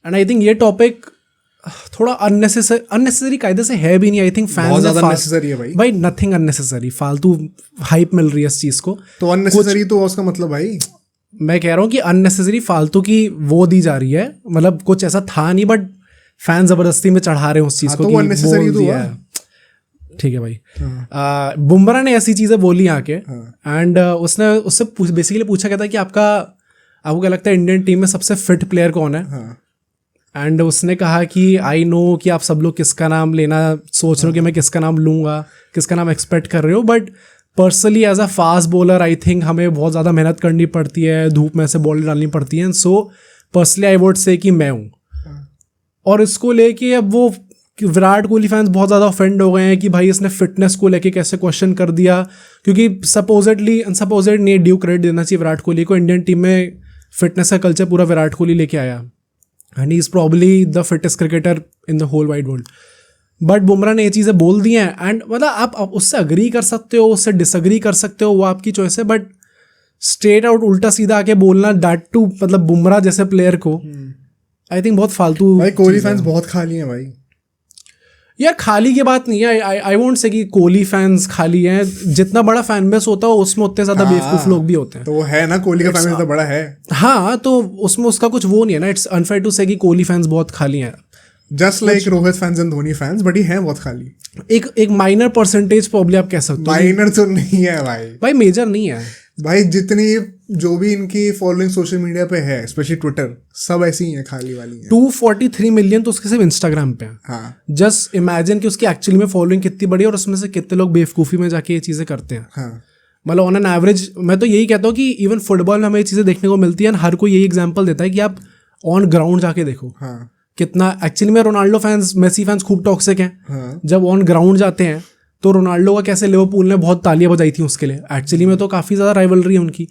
And I think ये topic थोड़ा unnecessary कायदे से है भी नहीं. आई थिंक फैंस ज्यादा नेसेसरी है भाई. Nothing unnecessary. फालतू हाइप मिल रही है इस चीज को. तो अननेसेसरी तो उसका मतलब भाई मैं कह रहा हूँ कि अननेसेसरी फालतू की वो दी जा रही है. मतलब कुछ ऐसा था नहीं बट फैन जबरदस्ती में चढ़ा रहे हैं उस चीज को. तो अननेसेसरी तो है. ठीक है भाई. बुमराह ने ऐसी चीजें बोली आके एंड उससे बेसिकली पूछा गया था कि आपको क्या लगता है इंडियन टीम में सबसे फिट प्लेयर कौन है. एंड उसने कहा कि आई नो कि आप सब लोग किसका नाम लेना सोच रहे हो कि मैं किसका नाम लूंगा, किसका नाम एक्सपेक्ट कर रहे हो. But personally as a fast bowler I think हमें बहुत ज़्यादा मेहनत करनी पड़ती है, धूप में से बॉल डालनी पड़ती है. So personally I would say कि मैं हूँ. और इसको लेके अब वो विराट कोहली फैंस बहुत ज़्यादा ऑफेंड हो गए हैं कि भाई इसने फिटनेस को लेके कैसे क्वेश्चन कर दिया. क्योंकि सपोजिट नहीं ड्यू क्रेडिट देना चाहिए विराट कोहली को. इंडियन टीम में फिटनेस का कल्चर पूरा विराट कोहली लेके आया and he is probably the fittest cricketer in the whole wide world. But Bumrah ने ये चीज़ें बोल दी हैं एंड मतलब आप उससे अग्री कर सकते हो, उससे डिसअग्री कर सकते हो, वो आपकी चॉइस है. बट स्ट्रेट आउट उल्टा सीधा आके बोलना दैट टू मतलब बुमराह जैसे प्लेयर को आई थिंक बहुत फालतू. भाई कोहली फैंस बहुत खाली हैं भाई. यार खाली की बात नहीं है. आई वोंट से कि कोहली फैंस खाली हैं. जितना बड़ा फैन बेस होता है उसमें उतने ज्यादा बेवकूफ लोग भी होते हैं. तो वो है ना, कोहली का फैन बेस तो बड़ा है. हाँ तो उसमें उसका कुछ वो नहीं है ना. इट्स अनफेयर टू से कि कोहली फैंस बहुत खाली हैं. Just like Rohit fans and Dhoni fans, but ये है बहुत खाली. एक माइनर परसेंटेज प्रॉब्लम आप कह सकते हो. माइनर तो नहीं है भाई मेजर नहीं है भाई. जितनी जो भी इनकी फॉलोइंग सोशल मीडिया पे है, स्पेशली ट्विटर, सब ऐसी ही है, खाली वाली है. 243 मिलियन तो उसके सिर्फ इंस्टाग्राम पे है. हाँ. जस्ट इमेजिन कि उसकी एक्चुअली में फॉलोइंग कितनी बड़ी है और उसमें से कितने लोग बेवकूफ़ी में जाके ये चीज़ें करते हैं. हाँ. मतलब ऑन एन एवरेज मैं तो यही कहता हूँ कि इवन फुटबॉल में हमें ये चीज़ें देखने को मिलती है. हर कोई यही एग्जाम्पल देता है कि आप ऑन ग्राउंड जाके देखो. हाँ. कितना एक्चुअली में रोनाल्डो फैंस, मेसी फैंस खूब टॉक्सिक हैं. हाँ. जब ऑन ग्राउंड जाते हैं तो रोनाल्डो का कैसे लिवरपूल ने बहुत तालियां बजाई थी उसके लिए. एक्चुअली में तो काफ़ी ज़्यादा राइवलरी है उनकी.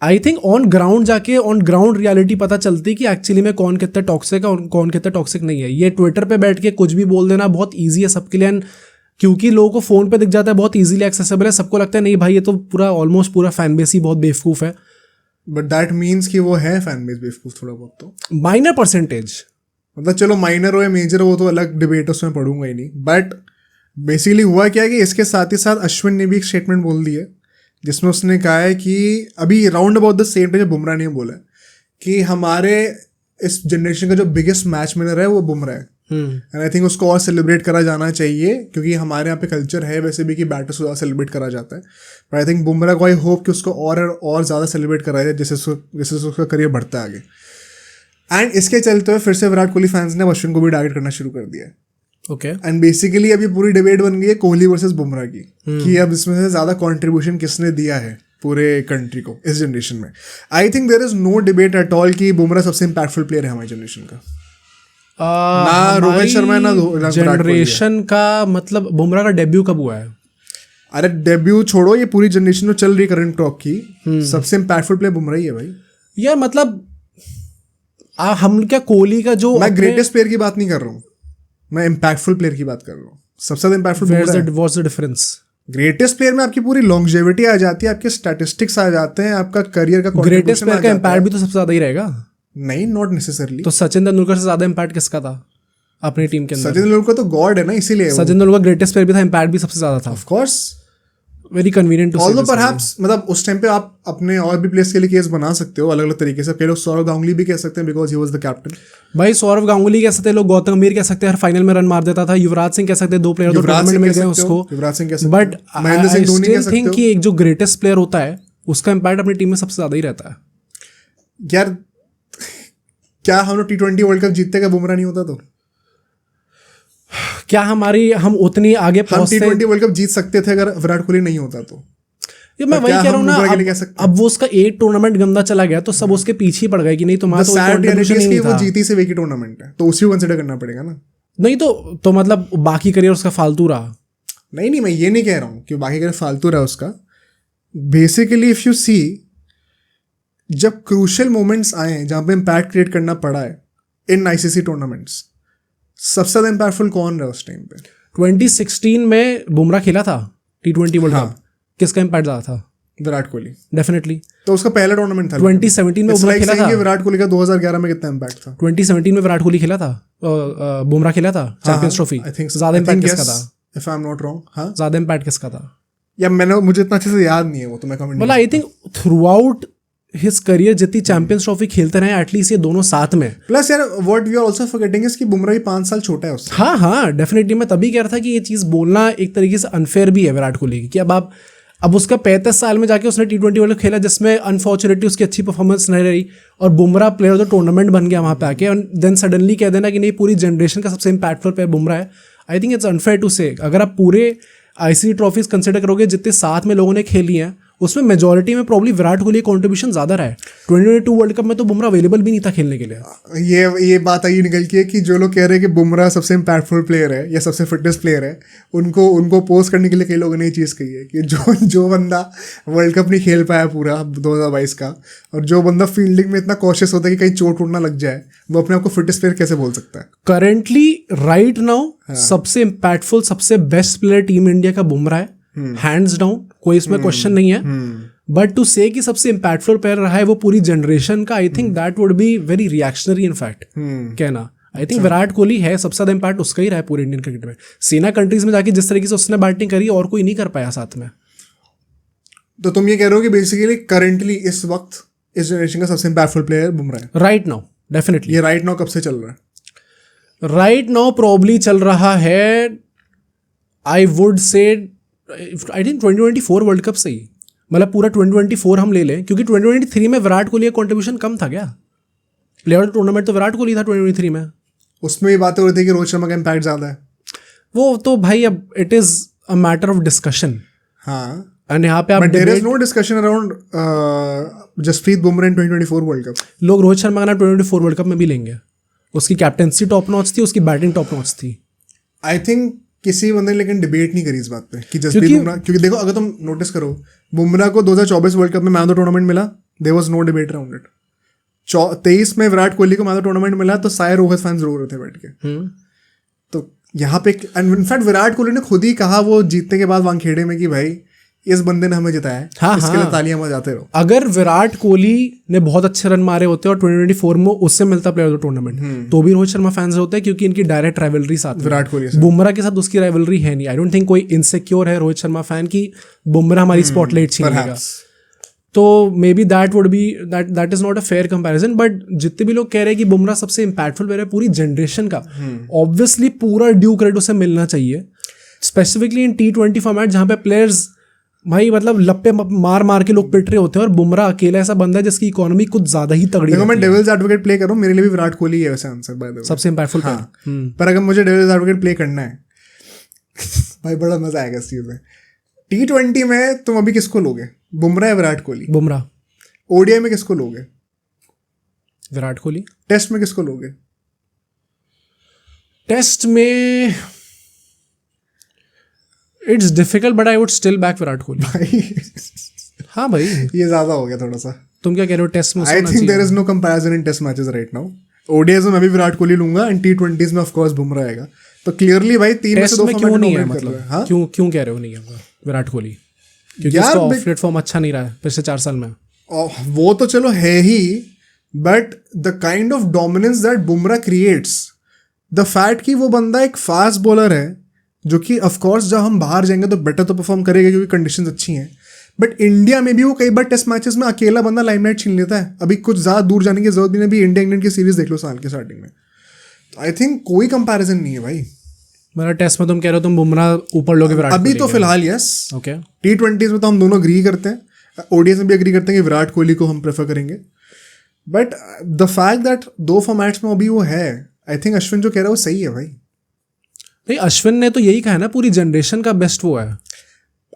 आई थिंक ऑन ग्राउंड जाके ऑन ग्राउंड रियलिटी पता चलती है कि एक्चुअली में कौन कितना टॉक्सिक है और कौन कितना टॉक्सिक नहीं है. ये ट्विटर पे बैठ के कुछ भी बोल देना बहुत ईजी है सबके लिए. एंड क्योंकि लोगों को फ़ोन पे दिख जाता है, बहुत ईजिली एक्सेसिबल है, सबको लगता है नहीं भाई ये तो पूरा ऑलमोस्ट पूरा फैन बेस ही बहुत बेवकूफ़ है. बट दैट मीन्स कि वो है फैन बेस बेवकूफ़ थोड़ा बहुत. तो माइनर परसेंटेज, मतलब चलो माइनर हो या मेजर हो तो अलग डिबेट, उसमें पढ़ूंगा ही नहीं. बट बेसिकली हुआ क्या है कि इसके साथ ही साथ अश्विन ने भी एक स्टेटमेंट बोल दी है जिसमें उसने कहा है कि अभी round about the same time Bumrah ने बोला कि हमारे इस जनरेशन का जो बिगेस्ट मैच विनर है वो बुमराह है. एंड आई थिंक उसको और सेलिब्रेट करा जाना चाहिए क्योंकि हमारे यहाँ पे कल्चर है वैसे भी कि बैटर्स को ज़्यादा सेलिब्रेट करा जाता है. बट आई थिंक बुमराह को आई होप कि उसको और ज़्यादा सेलिब्रेट कराया जाए जैसे उसका करियर बढ़ता है आगे. एंड इसके चलते हुए फिर से विराट कोहली फैंस ने अश्विन को भी टारगेट करना शुरू कर दिया है. ओके. एंड बेसिकली अभी पूरी डिबेट बन गई है कोहली वर्सेस बुमराह की कि अब इसमें से ज़्यादा कंट्रीब्यूशन किसने दिया है पूरे कंट्री को इस जनरेशन में. I think there is no debate at all कि बुमराह सबसे इम्पैक्टफुल प्लेयर है हमारी जनरेशन का. ना रोहित शर्मा ना जनरेशन का. मतलब बुमराह का डेब्यू कब हुआ है? अरे डेब्यू छोड़ो, ये पूरी जनरेशन जो चल रही करंट टॉप की सबसे इम्पैक्टफुल प्लेयर बुमराह ही है भाई. यार मतलब हम क्या कोहली का जो मैं ग्रेटेस्ट प्लेयर की बात नहीं कर रहा हूँ, मैं इम्पैक्टफुल प्लेयर की बात कर रहा हूँ. सबसे ज्यादा impactful what's the difference? Greatest player में आपकी पूरी लॉन्जेविटी आ जाती है, आपके स्टैटिस्टिक्स आ जाते हैं, आपका करियर का ग्रेटेस्ट प्लेयर का इम्पैक्ट भी तो सबसे ज्यादा ही रहेगा. नहीं, नॉट नेसेसरली. तो सचिन तेंदुलकर से ज्यादा इम्पैक्ट किसका था अपनी टीम के अंदर? सचिन तेंदुलकर तो गॉड है ना, इसीलिए सचिन तेंदुलकर ग्रेटेस्ट प्लेयर भी था, इम्पैक्ट भी सबसे ज्यादा था. Of course. Very convenient to say. Although perhaps मतलब उस टाइम पे आप अपने और भी प्लेयर्स के लिए केस बना सकते हो अलग अलग तरीके से. कई लोग सौरव गांगुली भी कह सकते हैं because he was the captain. भाई सौरव गांगुली कह सकते हैं, लोग गौतम गंभीर कह सकते हैं, हर फाइनल में रन मार देता था. युवराज सिंह कह सकते हैं, 2 प्लेयर तो टूर्नामेंट मिल गए उसको. युवराज सिंह कह सकते हैं. बट महेंद्र सिंह धोनी कह सकते हो कि एक जो ग्रेटेस्ट प्लेयर होता है उसका इम्पैक्ट अपनी टीम में सबसे ज्यादा ही रहता है. यार क्या हम लोग T20 वर्ल्ड कप जीतते का बुमराह नहीं होता तो? क्या हम उतनी आगे पहुंचते? हम T20 वर्ल्ड कप जीत सकते थे अगर विराट कोहली नहीं होता तो. ये मैं वही कह रहा हूँ ना. अब वो उसका एक टूर्नामेंट गंदा चला गया तो सब उसके पीछे ही पड़ गए कि नहीं तुम्हारा तो कंट्रीब्यूशन नहीं था. वो जीती सिर्फ एक ही टूर्नामेंट है तो उसी को कंसीडर करना पड़ेगा ना. नहीं तो मतलब बाकी करियर उसका फालतू रहा. नहीं मैं ये नहीं कह रहा हूँ कि बाकी करियर फालतू रहा उसका. बेसिकली इफ यू सी, जब क्रूशियल मोमेंट्स आए जहाँ पे इम्पैक्ट क्रिएट करना पड़ा है इन ICC टूर्नामेंट्स, सबसे ज़्यादा इम्पैक्टफुल कौन रहा उस टाइम पे? 2016 में बुमराह खेला था T20 वर्ल्ड कप. किसका इम्पैक्ट ज़्यादा था? विराट कोहली डेफिनेटली। तो उसका पहला टूर्नामेंट था 2017 में बुमराह खेला था। विराट कोहली का 2011 में कितना इम्पैक्ट था? 2017 में विराट कोहली खेला था, बुमराह खेला था चैंपियंस ट्रॉफी। ज्यादा इम्पैक्ट किसका था? If I am not wrong, हाँ ज्यादा इम्पैक्ट किसका था? या मुझे इतना अच्छे से याद नहीं है वो, तो मैं कमेंट मतलब I think throughout his career जितनी चैंपियंस ट्रॉफी खेलते रहे एटलीस्ट ये दोनों साथ में। प्लस यार what we are also forgetting is कि बुमराह 5 साल छोटा है उससे। हाँ डेफिनेटली। मैं तभी कह रहा था कि ये चीज़ बोलना एक तरीके से अनफेयर भी है विराट कोहली की, कि अब उसका 35 साल में जाके उसने T20 वर्ल्ड कप खेला जिसमें अनफॉर्चुनेटली उसकी अच्छी परफॉर्मेंस नहीं रही और Bumrah player of the tournament बन गया वहाँ पे आके, और देन सडनली कह देना कि नहीं पूरी जनरेशन का सबसे इम्पैक्टफुल प्लेयर बुमराह है। I think it's unfair to say. अगर आप पूरे ICC ट्रॉफीज कंसिडर करोगे जितने साथ में लोगों ने खेली हैं उसमें मेजोरिटी में प्रॉब्ली विराट कोहली का कॉन्ट्रीब्यूशन ज्यादा रहा है। 2022 वर्ल्ड कप में तो बुमराह अवेलेबल भी नहीं था खेलने के लिए। ये बात आई निकल की है कि जो लोग कह रहे हैं कि बुमराह सबसे इम्पैक्टफुल प्लेयर है या सबसे फिटेस्ट प्लेयर है, उनको पोस्ट करने के लिए कई लोगों ने ये चीज़ कही है कि जो बंदा वर्ल्ड कप नहीं खेल पाया पूरा 2022 का, और जो बंदा फील्डिंग में इतना कॉशियस होता है कि कहीं चोट उड़ना लग जाए, वो अपने आप को फिटेस्ट प्लेयर कैसे बोल सकता है? करेंटली राइट नाउ सबसे इम्पैक्टफुल सबसे बेस्ट प्लेयर टीम इंडिया का बुमराह है, हैंड्स डाउन, कोई इसमें क्वेश्चन नहीं है। बट टू से कि सबसे इम्पैक्टफुल प्लेयर रहा है वो पूरी जनरेशन का, I think that would be very reactionary in fact कहना। आई थिंक विराट कोहली है सबसे ज्यादा इम्पैक्ट उसका ही रहा है पूरे इंडियन क्रिकेट में। सेना कंट्रीज में जाके जिस तरीके से उसने बैटिंग करी और कोई नहीं कर पाया साथ में। तो तुम ये कह रहे हो कि बेसिकली करंटली इस वक्त इस जनरेशन का सबसे इम्पैक्टफुल प्लेयर बुमराह है? Right now definitely. ये राइट नाउ कब से चल रहा है? राइट नाउ प्रॉब्ली चल रहा है, I would say I think 2024 world cup से ही, मतलब पूरा 2024 हम ले लें, क्योंकि 2023 में विराट कोहली का कॉन्ट्रीब्यूशन कम था क्या? प्लेयर टूर्नामेंट तो विराट कोहली था 2023 में, उसमें ये बातें हो रही थी कि रोहित शर्मा का इम्पैक्ट ज्यादा है। वो तो भाई अब it is a matter of discussion. हाँ, एंड यहाँ पे आप there is no discussion around Jasprit Bumrah in 2024 world cup. लोग रोहित शर्मा का नाम 2024 वर्ल्ड कप में भी लेंगे, उसकी कैप्टेंसी टॉप नॉच थी, उसकी बैटिंग टॉप नॉच थी। आई थिंक किसी बंदे ने लेकिन डिबेट नहीं करी इस बात पे कि जसप्रीत बुमराह, क्योंकि देखो अगर तुम नोटिस करो बुमराह को 2024 वर्ल्ड कप में मैन ऑफ द टूर्नामेंट मिला, there was no debate around it. 23 में विराट कोहली को मैन ऑफ द टूर्नामेंट मिला तो सारे रोहित फैंस रो रहे थे बैठ के। तो यहाँ पे इनफैक्ट विराट कोहली ने खुद ही कहा वो जीतने के बाद वानखेड़े में कि भाई इस बंदे ने हमें जिताया है, इसके लिए तालियां बजाते रहो। अगर विराट कोहली ने बहुत अच्छे रन मारे होते और 2024 में उससे मिलता प्लेयर ऑफ द टूर्नामेंट तो भी रोहित शर्मा फैंस होते हैं, क्योंकि इनकी डायरेक्ट राइवलरी साथ विराट कोहली से। बुमराह के साथ उसकी राइवलरी है नहीं। आई डोंट थिंक कोई इनसिक्योर है रोहित शर्मा फैन की बुमराह हमारी स्पॉटलाइट छीन लेगा। तो may be that would B that is not a fair comparison. But जितने भी लोग कह रहे हैं कि बुमराह सबसे इम्पैक्टफुल प्लेयर है पूरी जनरेशन का, ऑब्वियसली पूरा ड्यू क्रेडिट उसे मिलना चाहिए, स्पेसिफिकली इन T20 फॉर्मेट जहाँ पे प्लेयर्स भाई मतलब लप्पे मार के लोग पिट रहे होते हैं, और बुमराह अकेला ऐसा बंदा है जिसकी इकोनॉमी कुछ ज्यादा ही तगड़ी है। मैं डेविल्स एडवोकेट प्ले करूं, मेरे लिए भी विराट कोहली है वैसे आंसर बाय द वे, सबसे इम्पैक्टफुल प्लेयर। पर अगर मुझे डेविल्स एडवोकेट प्ले करना है भाई बड़ा मजा आएगा इस चीज में। T20 में तुम अभी किसको लोगे, बुमराह या विराट कोहली? बुमराह। ODI में किसको लोगे? विराट कोहली। टेस्ट में किसको लोगे? टेस्ट में it's difficult but I would still back Virat Kohli. भाई हाँ भाई ये ज्यादा हो गया थोड़ा सा। तुम क्या कह रहे हो टेस्ट में? I think there is no comparison in test matches right now. ODIs में मैं भी विराट कोहली लूंगा एंड T20s में ऑफ कोर्स बुमराह आएगा। तो क्लियरली भाई 3 में से 2 क्यों नहीं है, मतलब क्यों कह रहे हो नहीं है विराट कोहली? क्योंकि उसका ऑफ प्लेटफॉर्म अच्छा नहीं रहा है पिछले 4 साल में। वो तो चलो है ही, but the kind of dominance that Bumrah creates, the fact कि वो बंदा एक फास्ट बॉलर है जो कि ऑफ कोर्स जब हम बाहर जाएंगे तो बेटर तो परफॉर्म करेगा क्योंकि कंडीशंस अच्छी हैं, बट इंडिया में भी वो कई बार टेस्ट मैचेस में अकेला बंदा लाइमलाइट छीन लेता है। अभी कुछ ज़्यादा दूर जाने की जरूरत भी नहीं, भी इंडिया इंग्लैंड की सीरीज देख लो साल के स्टार्टिंग में। आई थिंक कोई कंपैरिजन नहीं है भाई। मेरा टेस्ट में तुम कह रहे हो तुम बुमराह ऊपर लोगे विराट अभी तो फिलहाल यस। ओके। T20s में तो हम दोनों एग्री करते हैं, ODIs में भी एग्री करते हैं कि विराट कोहली को हम प्रेफर करेंगे, but the fact that 2 formats में अभी वो है, आई थिंक अश्विन जो कह रहा है वो सही है भाई। नहीं, अश्विन ने तो यही कहा है ना पूरी जनरेशन का बेस्ट वो है।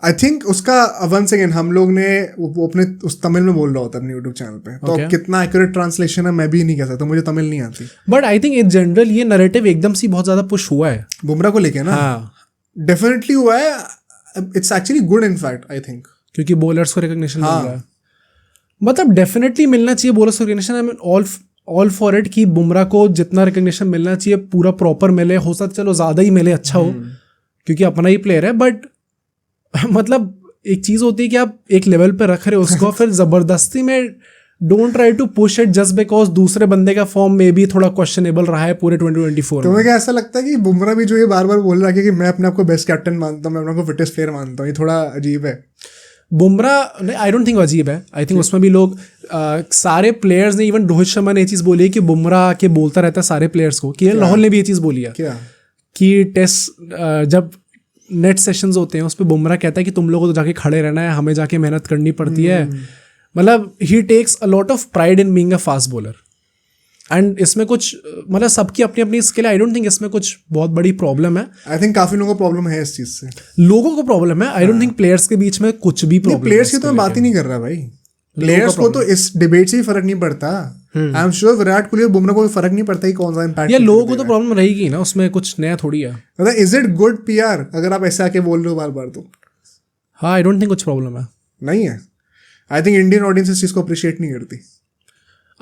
आई थिंक उसका वंस अगेन हम लोग ने वो अपने उस तमिल में बोल रहा होता है अपने यूट्यूब चैनल पे, तो अब कितना एक्यूरेट ट्रांसलेशन है मैं भी नहीं कह सकता, मुझे तमिल नहीं आती। But I think in general ये नैरेटिव एकदम से बहुत ज्यादा पुश हुआ है बुमराह को लेके ना। हाँ डेफिनेटली हुआ है, it's actually good in fact I think, क्योंकि बॉलर्स को रिकॉग्निशन मिल रहा है। मतलब डेफिनेटली मिलना चाहिए बॉलर्स को recognition. I mean all for it कि बुमराह को जितना रिकॉग्निशन मिलना चाहिए पूरा प्रॉपर मिले, हो सकता चलो ज़्यादा ही मिले अच्छा हो क्योंकि अपना ही प्लेयर है, बट मतलब एक चीज़ होती है कि आप एक लेवल पे रख रहे हो उसको फिर ज़बरदस्ती में don't try to push it just because दूसरे बंदे का फॉर्म में भी थोड़ा क्वेश्चनेबल रहा है पूरे 2024 तुम्हें क्या ऐसा लगता है कि बुमराह भी जो ये बार बार बोल रहा है कि मैं अपने आप को बेस्ट कैप्टन मानता हूँ, मैं अपने आप को फिटेस्ट प्लेयर मानता हूँ, ये थोड़ा अजीब है? बुमराह नहीं, आई डोंट थिंक अजीब है. आई थिंक उसमें भी लोग सारे प्लेयर्स ने, इवन रोहित शर्मा ने ये चीज़ बोली है कि बुमराह के बोलता रहता है सारे प्लेयर्स को. के लाहौल ने भी ये चीज़ बोली है क्या कि टेस्ट जब नेट सेशंस होते हैं उस पर बुमराह कहता है कि तुम लोगों को तो जाके खड़े रहना है, हमें जाके मेहनत करनी पड़ती है. मतलब ही takes a lot of pride in being a fast bowler. And इसमें कुछ मतलब सबकी अपनी अपनी स्किल है. आई डोंट थिंक इसमें कुछ बहुत बड़ी प्रॉब्लम है. आई थिंक काफी लोगों को प्रॉब्लम है इस चीज से. लोगों को प्रॉब्लम है. आई डोंट थिंक प्लेयर्स के बीच में कुछ भी प्रॉब्लम. प्लेयर्स की तो मैं बात ही नहीं कर रहा भाई. प्लेयर्स को तो इस डिबेट से ही फर्क नहीं पड़ता. I am sure Virat Kohli और बुमराह को फर्क नहीं पड़ता कि कौन सा इम्पैक्ट. या लोगों को तो प्रॉब्लम रहेगी ना, उसमें कुछ नया थोड़ी है. मतलब इज इट गुड पीआर अगर आप ऐसे आके बोल रहे हो बार बार? तो हाँ, आई डोंट थिंक कुछ प्रॉब्लम है. नहीं है. आई थिंक इंडियन ऑडियंस इस चीज को अप्रिशिएट नहीं करती.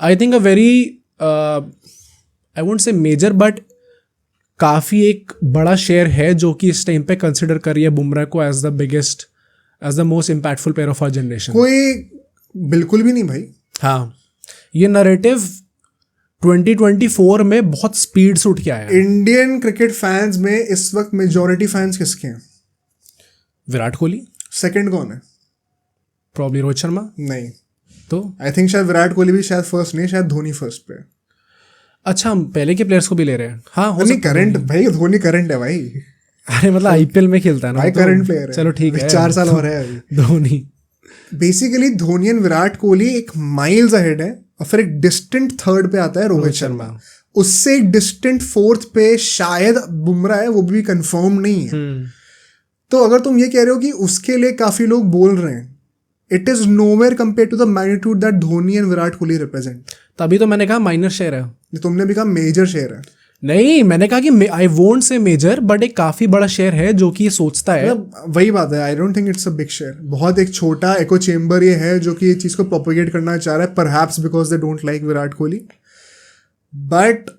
I think a very I won't say major but काफ़ी एक बड़ा शेयर है जो कि इस टाइम पे कंसिडर कर रही है बुमराह को as the biggest, as the most impactful player of our generation. कोई बिल्कुल भी नहीं भाई. हाँ, ये नरेटिव 2024 में बहुत स्पीड से उठ के आया है. इंडियन क्रिकेट फैंस में इस वक्त मेजॉरिटी फैंस किसके हैं? विराट कोहली. सेकंड कौन है? प्रॉब्ली रोहित शर्मा. नहीं, तो आई थिंक शायद विराट कोहली भी शायद फर्स्ट नहीं, शायद धोनी फर्स्ट पे. अच्छा, हम पहले के प्लेयर्स को भी ले रहे हैं. हाँ, हो नहीं, करंट भाई. धोनी करंट है भाई. अरे मतलब आईपीएल में खेलता है ना भाई, तो करंट प्लेयर है. चलो ठीक है, 4 साल और है अभी. धोनी. बेसिकली धोनी एंड विराट कोहली एक माइल्स अहेड है, और फिर एक डिस्टेंट थर्ड पे आता है रोहित शर्मा. उससे एक डिस्टेंट फोर्थ पे शायद बुमराह है, वो भी कंफर्म नहीं है. तो अगर तुम ये कह रहे हो कि उसके लिए काफी लोग बोल रहे हैं, it is nowhere compare to the magnitude that Dhoni and Virat Kohli represent. तभी तो मैंने कहा माइनर शेयर है. तुमने भी कहा मेजर शेयर है. नहीं, मैंने कहा कि I won't say major but एक काफी बड़ा शेयर है जो कि ये सोचता है. मतलब वही बात है. I don't think it's a big share. बहुत एक छोटा एको चेम्बर ये है जो कि ये चीज को प्रोपोगेट करना चाह रहा है, perhaps because they don't like Virat Kohli. But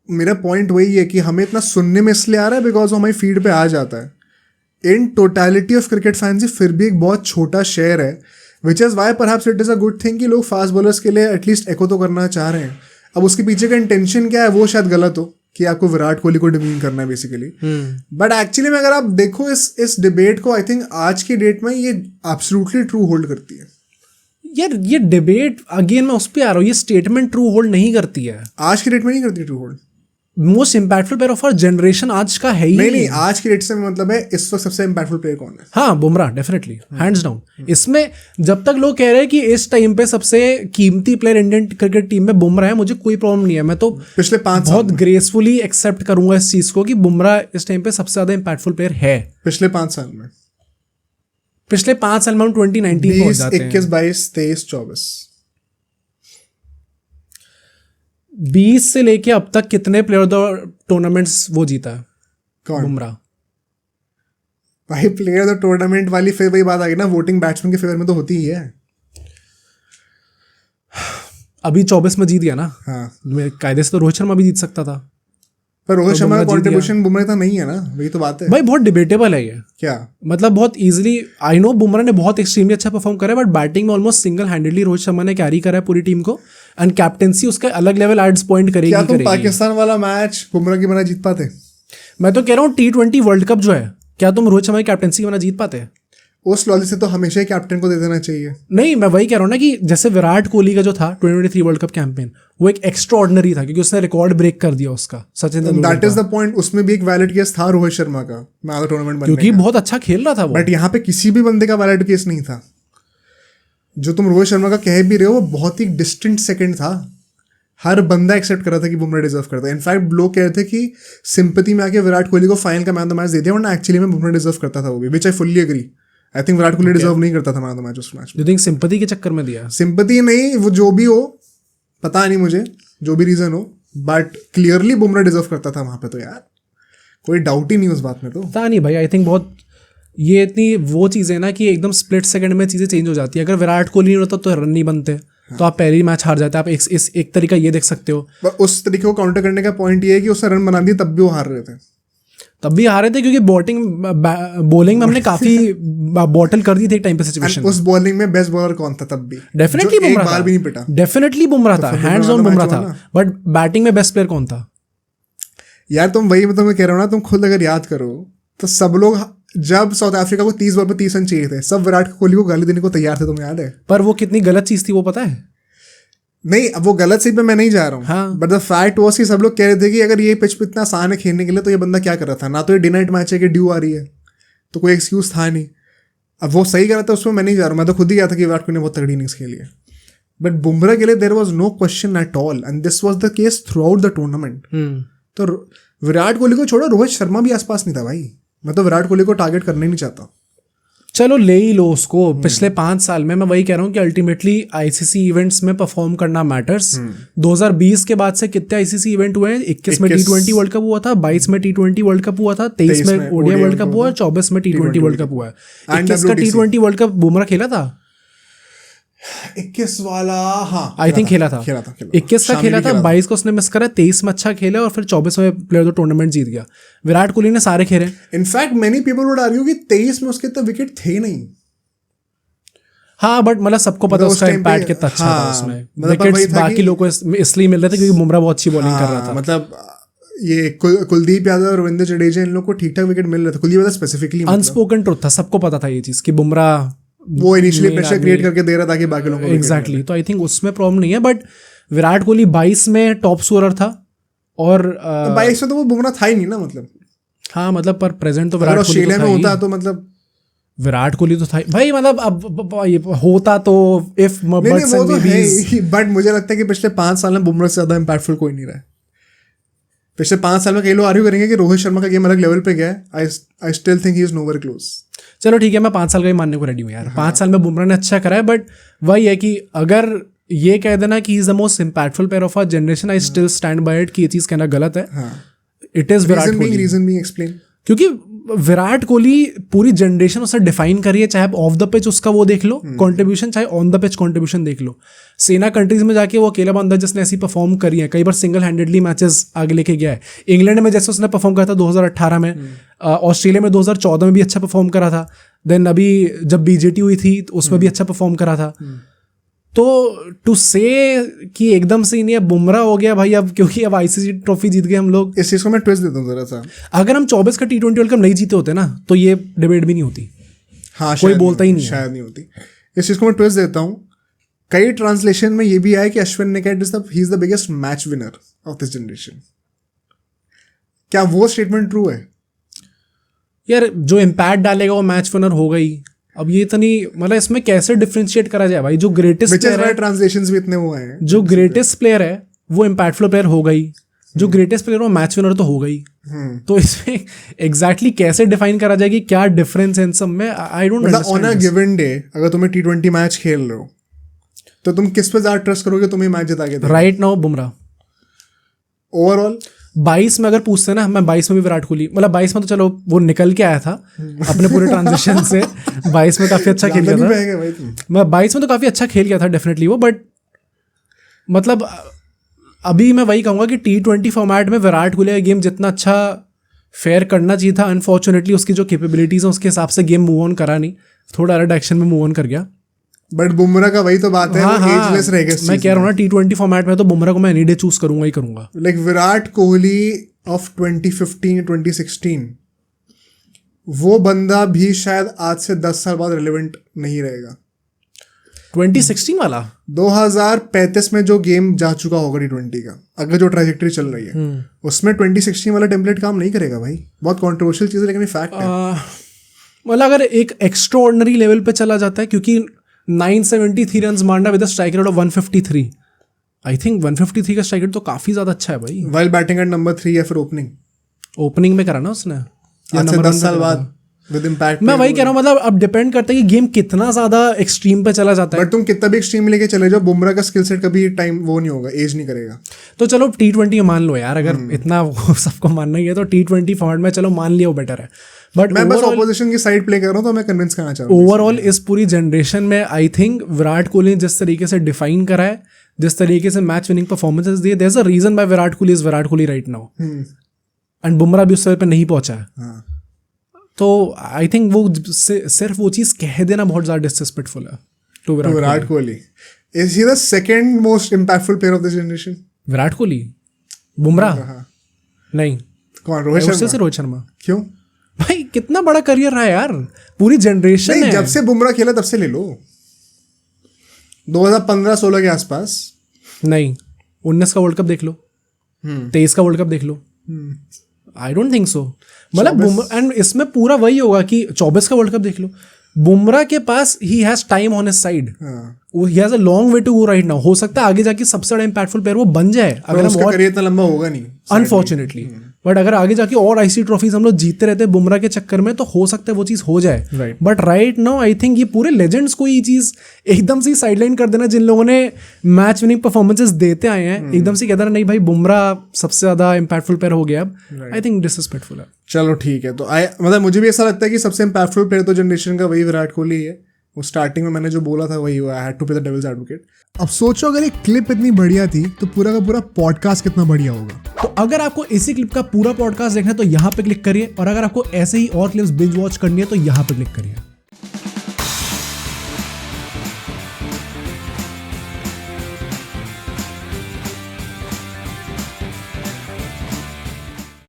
मेरा पॉइंट वही है कि हमें इतना सुनने में इसलिए आ रहा है बिकॉज वो हमारी फीड पे आ जाता है. In totality of cricket fans फिर भी एक बहुत छोटा शेयर है, which is why perhaps it is a good thing कि लोग फास्ट बॉलर्स के लिए एटलीस्ट एको तो करना चाह रहे हैं. अब उसके पीछे का इंटेंशन क्या है वो शायद गलत हो कि आपको विराट कोहली को डिमीन करना है बेसिकली. बट एक्चुअली में अगर आप देखो इस डिबेट को, आई थिंक आज की डेट में ये एब्सोल्युटली ट्रू होल्ड करती है. यार ये डिबेट अगेन मैं उस पर आ रहा हूँ, ये स्टेटमेंट ट्रू होल्ड नहीं करती है. आज की डेट में नहीं करती true hold. Most impactful player of our generation आज का है ही नहीं, आज की डेट से मतलब है इस वक्त सबसे इम्पैक्टफुल प्लेयर कौन है? हाँ, बुमराह डेफिनेटली हैंड्स डाउन. इसमें जब तक लोग कह रहे हैं कि इस टाइम पे सबसे कीमती प्लेयर इंडियन क्रिकेट टीम में बुमराह है, मुझे कोई प्रॉब्लम नहीं है. मैं तो पिछले 5 साल बहुत ग्रेसफुली एक्सेप्ट करूंगा इस चीज को कि बुमराह इस टाइम पे सबसे ज्यादा इम्पैक्टफुल प्लेयर है. पिछले 5 साल में, पिछले 5 साल में हम 2019 पहुंच जाते हैं. 21, 22, 23, 24, 20 से लेके अब तक कितने प्लेयर ऑफ द टूर्नामेंट्स वो जीता है? कौन? बुमराह. भाई प्लेयर ऑफ द टूर्नामेंट वाली फिर वही बात आ गई ना, वोटिंग बैट्समैन के फेवर में तो होती ही है. अभी 24 में जीत गया ना. हाँ, कायदे से तो रोहित शर्मा भी जीत सकता था. पर रोहित शर्मा का कॉन्ट्रीब्यूशन बुमराह का नहीं है ना, वही तो बात है भाई. बहुत डिबेटेबल है ये. क्या मतलब बहुत इजीली, आई नो बुमराह ने बहुत एक्सट्रीमली अच्छा परफॉर्म करा है, बट बैटिंग में almost single handedly Rohit Sharma ने कैरी करा है पूरी टीम को. एंड कैप्टेंसी उसका अलग लेवल एड्स पॉइंट करेगी. क्या तुम पाकिस्तान वाला मैच बुमराह की बना जीत पाते? मैं तो कह रहा हूँ T20 वर्ल्ड कप जो है, क्या तुम रोहित शर्मा की कैप्टेंसी की बना जीत पाते? उस लॉजिक से तो हमेशा ही कैप्टन को दे देना चाहिए. नहीं, मैं वही कह रहा हूँ ना कि जैसे विराट कोहली का जो था 2023 वर्ल्ड कप कैंपेन, वो एक एक्स्ट्रा ऑर्डिनरी था क्योंकि उसने रिकॉर्ड ब्रेक कर दिया उसका, Sachin Tendulkar. That is the point. उसमें भी एक वैलिड केस था रोहित शर्मा का मैन ऑफ द टूर्नामेंट बनने क्योंकि बहुत अच्छा खेल रहा था वो. बट यहाँ पे किसी भी बंदे का वैलिड केस नहीं था. जो तुम रोहित शर्मा का कह भी रहे हो वो बहुत ही डिस्टेंट सेकंड था. हर बंदा एक्सेप्ट कर रहा था कि बुमराह डिजर्व करता है. इनफैक्ट लोग कह रहे थे कि सिंपैथी में आके विराट कोहली को फाइनल का मैन ऑफ द मैच दे दिया, वरना एक्चुअली में बुमराह डिजर्व करता था वो भी, which I fully agree. I think Virat Kohli deserve नहीं करता था मैन ऑफ द मैच उस मैच में. यू थिंक सिंपैथी के चक्कर में दिया? सिंपैथी नहीं, वो जो भी हो, पता नहीं मुझे, जो भी रीजन हो, बट क्लियरली बुमराह डिजर्व करता था वहां पे. तो यार कोई डाउट ही नहीं उस बात में. तो पता नहीं भाई, आई थिंक बहुत ये इतनी वो चीज़ है ना कि एकदम स्प्लिट सेकंड में चीज़ें चेंज हो जाती है. अगर विराट कोहली नहीं होता तो रन नहीं बनते. तो आप पहले ही मैच हार जाते. आप एक तरीका ये देख सकते हो. उस तरीके को काउंटर करने का पॉइंट ये है कि उसने रन बना दिए तब भी वो हार रहे थे. तब भी हारे थे क्योंकि बॉलिंग में हमने काफी बॉटल कर दी थी एक टाइम पे सिचुएशन। उस बॉलिंग में बेस्ट बॉलर कौन था तब भी? डेफिनेटली बुमराह था, भी नहीं पिटा। डेफिनेटली बुमराह था, हैंड्स ऑन बुमराह था, बट बैटिंग में बेस्ट प्लेयर कौन था? यार तुम वही मैं तुम्हें कह रहा हूँ ना, तुम खुद अगर याद करो तो सब लोग जब साउथ अफ्रीका को 30 बॉल पर 30 रन चाहिए थे, सब विराट कोहली को गाली देने को तैयार थे, तुम्हें याद है? पर वो कितनी गलत चीज थी वो पता है? नहीं, अब वो गलत सही पे मैं नहीं जा रहा हूँ, हाँ। बट द फैक्ट वाज कि सब लोग कह रहे थे कि अगर ये पिच पे इतना आसान है खेलने के लिए तो ये बंदा क्या कर रहा था? ना तो ये डे नाइट मैच है कि ड्यू आ रही है, तो कोई एक्सक्यूज था नहीं। अब वो सही कर रहा था, उसमें मैं नहीं जा रहा हूँ, मैं तो खुद ही गया था कि विराट कोहली ने बहुत तगड़ी इनिंग्स खेली है, बट बुमराह के लिए there was no question at all and this was the case throughout the tournament. तो विराट कोहली को छोड़ो, रोहित शर्मा भी आसपास नहीं था भाई। मैं तो विराट कोहली को टारगेट करना ही नहीं चाहता। चलो ले ही लो उसको। पिछले 5 साल में मैं वही कह रहा हूँ कि अल्टीमेटली आईसीसी इवेंट्स में परफॉर्म करना मैटर्स। 2020 के बाद से कितने आईसीसी इवेंट हुए हैं? 21 में T20 वर्ल्ड कप हुआ था, 22 में T20 वर्ल्ड कप हुआ था, 23 में ओडीआई वर्ल्ड कप हुआ है, 24 में T20 वर्ल्ड कप हुआ है। 21 का T20 वर्ल्ड कप बुमराह खेला था? 21 वाला, हाँ आई थिंक खेला था। 21 का खेला था, 22 को उसने मिस करा, 23 में अच्छा खेला और फिर 24 में प्लेयर ऑफ द टूर्नामेंट जीत गया। विराट कोहली ने सारे खेले। In fact many people would argue कि 23 में उसके तो विकेट थे नहीं। हाँ, बट मतलब सबको पता उसका इम्पैक्ट कितना अच्छा था उसमें। विकेट्स बाकी लोगों को इसलिए मिल रहे थे क्योंकि बुमराह बहुत अच्छी बॉलिंग कर रहा था। मतलब ये कुलदीप यादव और रविंद्र जडेजा, इन लोग को ठीक ठाक विकेट मिल रहे थे। Kuldeep Yadav specifically unspoken truth था, सबको पता था ये चीज कि बुमराह वो इनिशियली प्रेशर क्रिएट करके दे रहा था कि बाकी लोगों को एग्जैक्टली। तो आई थिंक उसमें प्रॉब्लम नहीं है, बट विराट कोहली 22 में टॉप स्कोरर था और 22 में तो वो बुमराह था ही नहीं ना। मतलब हाँ, मतलब पर प्रेजेंट तो विराट कोहली ऑस्ट्रेलिया में होता तो मतलब विराट कोहली तो था भाई। मतलब अब होता तो इफ बट मुझे लगता है कि पिछले 5 साल में बुमराह से ज्यादा इम्पैक्टफुल कोई नहीं रहा है। पिछले 5 साल में कई लोग आर्ग्यू करेंगे कि रोहित शर्मा का गेम अलग लेवल पे गया है। I still think he is nowhere close. चलो ठीक है, मैं 5 साल का ही मानने को रेडी हूँ यार। 5 साल में बुमराह ने अच्छा करा है, बट वही है कि अगर ये कह देना कि is the most impactful player of our generation, I still stand by it कि ये चीज कहना गलत है। It is Virat Kohli. Reason भी एक्सप्लेन। क्योंकि विराट कोहली पूरी जनरेशन उसे डिफाइन करी है, चाहे आप ऑफ द पिच उसका वो देख लो कंट्रीब्यूशन, चाहे ऑन द पिच कंट्रीब्यूशन देख लो। सेना कंट्रीज में जाके वो अकेला बंदा जिसने ऐसी परफॉर्म करी है, कई बार सिंगल हैंडेडली मैचेस आगे लेके गया है। इंग्लैंड में जैसे उसने परफॉर्म करा था 2018 में, ऑस्ट्रेलिया में 2014 में भी अच्छा परफॉर्म करा था, देन अभी जब बीजेटी हुई थी तो उसमें भी अच्छा परफॉर्म करा था। तो टू से कि एकदम से ही नहीं, अब बुमराह हो गया भाई अब, क्योंकि अब आईसीसी ट्रॉफी जीत गए हम लोग। इस चीज को मैं ट्विस्ट देता हूँ जरा सा। अगर हम 24 का T20 वर्ल्ड कप नहीं जीते होते ना तो ये डिबेट भी नहीं होती। हाँ, कोई बोलता ही नहीं, शायद नहीं होती। इस चीज को मैं ट्विस्ट देता हूँ। कई ट्रांसलेशन में ये भी आया कि अश्विन ने कहा he is the biggest match winner of this generation. क्या वो स्टेटमेंट ट्रू है? यार जो इम्पैक्ट डालेगा वो मैच विनर होगा ही। अब ये इतनी मतलब इसमें कैसे डिफरेंशिएट करा जाए भाई? जो ग्रेटेस्ट प्लेयर है, ट्रांसलेशंस भी इतने हुए हैं, जो ग्रेटेस्ट प्लेयर है वो इम्पैक्टफुल प्लेयर होगा ही, जो ग्रेटेस्ट प्लेयर वो मैच विनर तो होगा ही। तो इसमें एग्जैक्टली कैसे डिफाइन करा जाए कि क्या डिफरेंस है इन सब में? I don't understand. On a given day अगर तुम्हें T20 मैच खेल रहे हो तो तुम किस पे ज्यादा ट्रस्ट करोगे तुम्हें मैच जिता के? Right now Bumrah. ओवरऑल 22 में अगर पूछते ना, मैं 22 में भी विराट कोहली, मतलब 22 में तो चलो वो निकल के आया था अपने पूरे ट्रांजिशन से। 22 में काफी अच्छा खेल गया था। मैं 22 में तो काफी अच्छा खेल गया था डेफिनेटली वो, बट मतलब अभी मैं वही कहूंगा कि T20 फॉर्मेट में विराट कोहली का गेम जितना अच्छा फेयर करना चाहिए था, अनफॉर्चुनेटली उसकी जो कैपेबिलिटीज है उसके हिसाब से गेम मूव ऑन करा नहीं, थोड़ा अलग डायरेक्शन में मूव ऑन कर गया। बट बुमराह का वही तो बात है, वो एजलेस रह गया। मैं कह रहा हूँ ना T20 फॉर्मेट में तो बुमराह को मैं एनी डे चूज करूंगा ही करूंगा। लाइक विराट कोहली ऑफ 2015 2016 वो बंदा भी शायद आज से 10 साल बाद रिलेवेंट नहीं रहेगा। 2016 वाला 2035 में जो गेम जा चुका होगा T20 का, अगर जो ट्रैजेक्टरी चल रही है उसमें 2016 वाला टेम्पलेट काम नहीं करेगा भाई। बहुत कंट्रोवर्शियल चीज है लेकिन फैक्ट है। मतलब अगर एक एक्स्ट्रा ऑर्डिनरी लेवल पे चला जाता है, क्योंकि 973 रन मारना with strike rate of 153, I think 153 का स्ट्राइक रेट तो काफी ज्यादा अच्छा है भाई। वाइल बैटिंग एट नंबर 3 या फिर ओपनिंग में करा ना उसने, या 10 साल बाद विद इम्पैक्ट। मैं वही कह रहा हूँ, मतलब अब डिपेंड करता है कि गेम कितना ज्यादा एक्सट्रीम पे चला जाता है। बट तुम कितना भी एक्सट्रीम लेके चले जाओ, बुमराह का स्किल सेट कभी टाइम वो नहीं होगा, एज नहीं करेगा। तो चलो T20 मान लो यार, अगर इतना सबको मानना ही है तो T20 फॉर्मेट में चलो मान लिया वो बेटर है। बट मैं बस ऑपोजिशन की साइड प्ले कर रहा हूँ तो मैं कन्विंस करना चाहता हूँ। ओवरऑल इस पूरी जनरेशन में आई थिंक विराट कोहली ने जिस तरीके से डिफाइन करा है, जिस तरीके से मैच विनिंग परफॉर्मेंसेस दिए, there is a reason why Virat Kohli is Virat Kohli right now. And Bumrah भी उस लेवल पे नहीं पहुंचा है. हाँ. तो आई थिंक वो सिर्फ वो चीज़ कह देना बहुत ज़्यादा डिसरिस्पेक्टफुल है to Virat Kohli. Is he the second most impactful player of this generation? Virat Kohli, Bumrah नहीं. कौन? रोहित उससे शर्मा. रोहित शर्मा. क्यों भाई कितना बड़ा करियर रहा है यार, पूरी जनरेशन है. जब से बुमराह खेला तब से ले लो, 2015-16 के आसपास. नहीं, 19 का वर्ल्ड कप देख लो, 23 का वर्ल्ड कप देख लो. I don't think so. मतलब एंड इसमें पूरा वही होगा कि 24 का वर्ल्ड कप देख लो. बुमराह के पास he has time on his side, he has a long way to go right now. हो सकता है आगे जाके सबसे बड़ा इंपैक्टफुल प्लेयर वो बन जाए अगर हम और करियर इतना लंबा होगा नहीं अनफॉर्चुनेटली. बट अगर आगे जाके और आईसी ट्रॉफीज हम लोग जीतते रहते हैं बुमराह के चक्कर में तो हो सकता है वो चीज़ हो जाए. But right now I think ये पूरे लेजेंड्स को ये चीज़ एकदम से साइडलाइन कर देना, जिन लोगों ने मैच विनिंग परफॉर्मेंसेस देते आए हैं, एकदम से कहता नहीं भाई बुमराह सबसे ज़्यादा इंपैक्टफुल प्लेयर हो गया अब. आई थिंक डिसरिस्पेक्टफुल है. चलो ठीक है. तो मतलब मुझे भी ऐसा लगता है कि सबसे इंपैक्टफुल प्लेयर तो जनरेशन का वही विराट कोहली है. वो स्टार्टिंग में मैंने जो बोला था वही हुआ, I had to play the devil's advocate. अब सोचो अगर एक क्लिप इतनी बढ़िया थी तो पूरा का पूरा पॉडकास्ट कितना बढ़िया होगा. तो अगर आपको इसी क्लिप का पूरा पॉडकास्ट देखना है तो यहाँ पे क्लिक करिए, और अगर आपको ऐसे ही और क्लिप्स बिंज वॉच करनी है तो यहाँ पे क्लिक करिए.